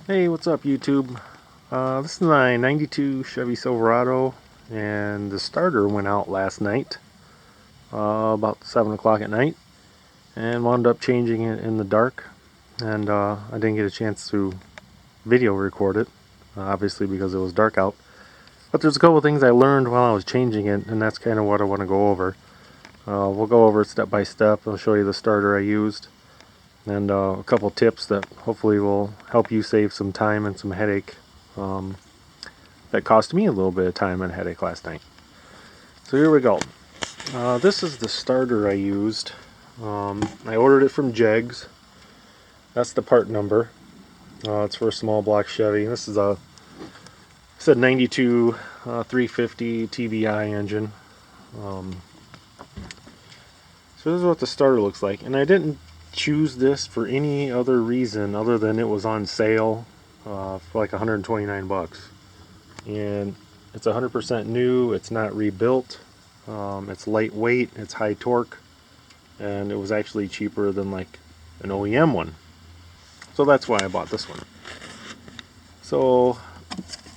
Hey, what's up YouTube? This is my 92 Chevy Silverado, and the starter went out last night, about 7 o'clock at night, and wound up changing it in the dark, and I didn't get a chance to video record it, obviously because it was dark out. But there's a couple things I learned while I was changing it, and that's kind of what I want to go over. We'll go over it step by step. I'll show you the starter I used, and a couple tips that hopefully will help you save some time and some headache. That cost me a little bit of time and headache last night. So here we go. This is the starter I used. I ordered it from Jegs. That's the part number. It's for a small block Chevy. This is a 92 350 TBI engine. So this is what the starter looks like, and I didn't choose this for any other reason other than it was on sale for like 129 bucks. And it's 100% new, it's not rebuilt, it's lightweight, it's high torque, and it was actually cheaper than like an OEM one. So that's why I bought this one. So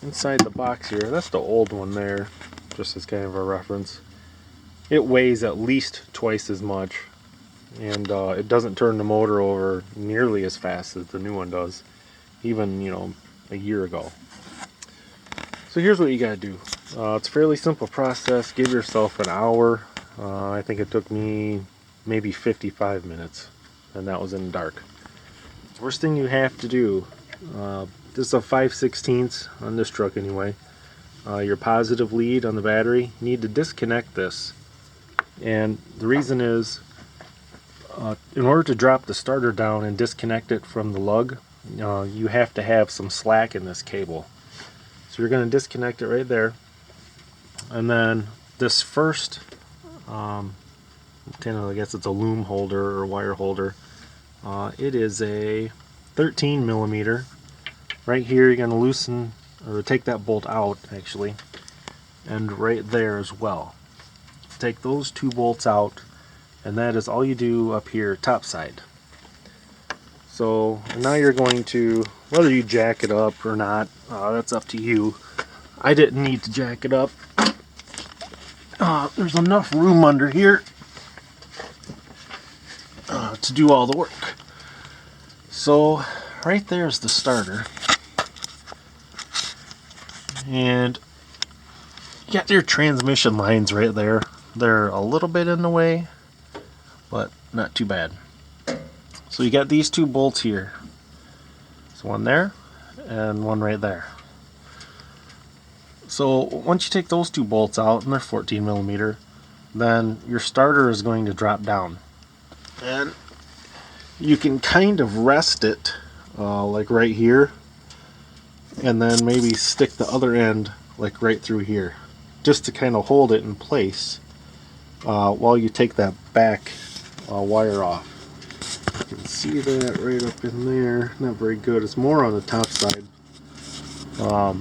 inside the box here, that's the old one there, just as kind of a reference. It weighs at least twice as much, and it doesn't turn the motor over nearly as fast as the new one does, even a year ago. So here's what you gotta do. It's a fairly simple process. Give yourself an hour. I think it took me maybe 55 minutes, and that was in the dark. First thing you have to do, this is a 5/16 on this truck anyway. Your positive lead on the battery, you need to disconnect this. And the reason is, in order to drop the starter down and disconnect it from the lug, you have to have some slack in this cable. So you're going to disconnect it right there, and then this first, I guess it's a loom holder or wire holder. It is a 13 millimeter. Right here, you're going to loosen or take that bolt out actually, and right there as well. Take those two bolts out, and that is all you do up here, top side. So now you're going to, whether you jack it up or not, that's up to you. I didn't need to jack it up. There's enough room under here to do all the work. So right there's the starter, and you got your transmission lines right there. They're a little bit in the way, but not too bad. So you got these two bolts here. So one there and one right there. So once you take those two bolts out, and they're 14 millimeter, then your starter is going to drop down. And you can kind of rest it like right here, and then maybe stick the other end like right through here, just to kind of hold it in place while you take that back wire off. You can see that right up in there. Not very good. It's more on the top side. But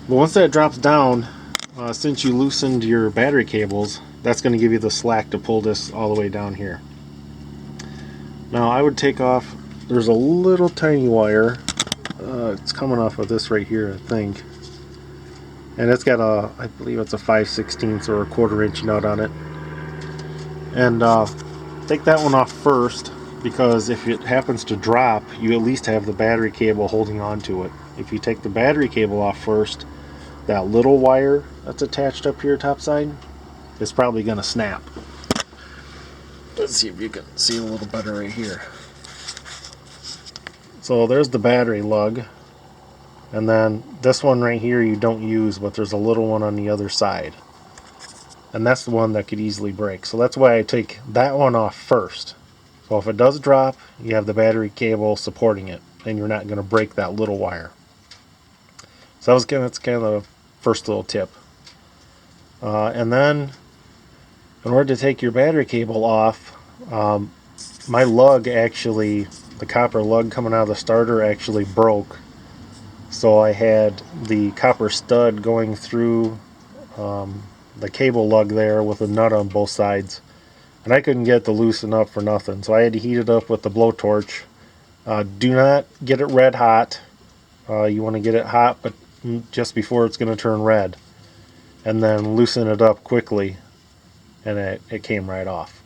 once that drops down, since you loosened your battery cables, that's going to give you the slack to pull this all the way down here. Now I would take off, there's a little tiny wire. It's coming off of this right here, I think. And it's got a, I believe it's a 5/16 or a 1/4 inch nut on it. And take that one off first, because if it happens to drop, you at least have the battery cable holding on to it. If you take the battery cable off first, that little wire that's attached up here top side is probably going to snap. Let's see if you can see a little better right here. So there's the battery lug, and then this one right here you don't use, but there's a little one on the other side, and that's the one that could easily break. So that's why I take that one off first. So if it does drop, you have the battery cable supporting it, and you're not going to break that little wire. So that's kind of the first little tip. And then in order to take your battery cable off, my lug actually, the copper lug coming out of the starter actually broke. So I had the copper stud going through the cable lug there with a nut on both sides, and I couldn't get it to loosen up for nothing. So I had to heat it up with the blowtorch Do not get it red hot. You want to get it hot, but just before it's going to turn red, and then loosen it up quickly, and it came right off.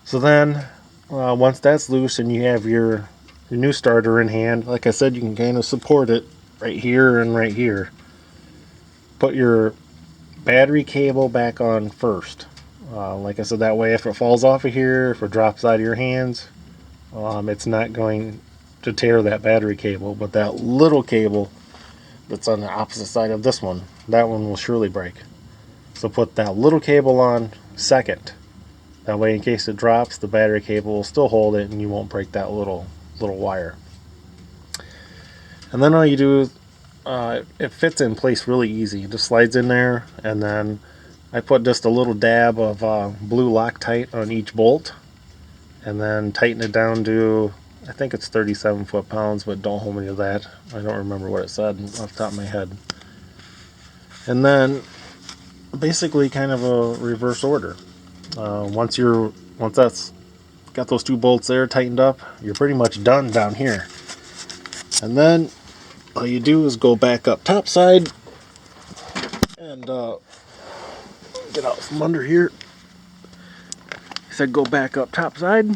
So then, once that's loose and you have your new starter in hand, like I said, you can kind of support it right here and right here. Put your battery cable back on first. Like I said, that way if it falls off of here, if it drops out of your hands, it's not going to tear that battery cable, but that little cable that's on the opposite side of this one, that one will surely break. So put that little cable on second. That way in case it drops, the battery cable will still hold it and you won't break that little wire. And then all you do, it fits in place really easy. It just slides in there, and then I put just a little dab of blue Loctite on each bolt, and then tighten it down to, I think it's 37 foot-pounds, but don't hold me to that. I don't remember what it said off the top of my head. And then basically kind of a reverse order. Once that's got those two bolts there tightened up, you're pretty much done down here. And then all you do is go back up top side and get out from under here. I said go back up top side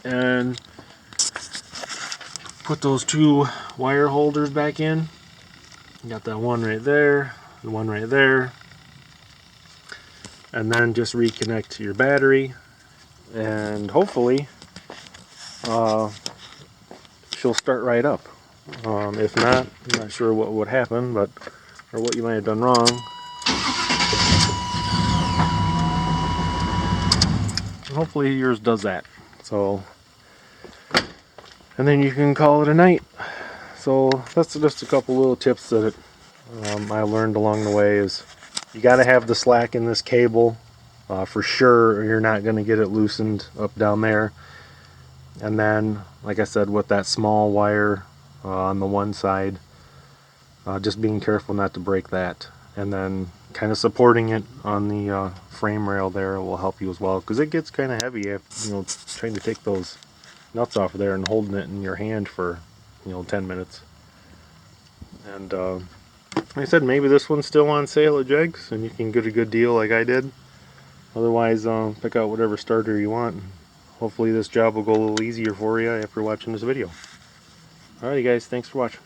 and put those two wire holders back in. You got that one right there, the one right there, and then just reconnect to your battery, and hopefully she'll start right up. If not, I'm not sure what would happen, but or what you might have done wrong. Hopefully yours does that. So, and then you can call it a night. So that's just a couple little tips that I learned along the way. Is you got to have the slack in this cable for sure, or you're not going to get it loosened up down there. And then, like I said, with that small wire on the one side, just being careful not to break that. And then kind of supporting it on the frame rail there will help you as well, because it gets kind of heavy if, trying to take those nuts off of there and holding it in your hand for 10 minutes. And like I said, maybe this one's still on sale at Jegs and you can get a good deal like I did. Otherwise, pick out whatever starter you want. Hopefully this job will go a little easier for you after watching this video. Alrighty guys, thanks for watching.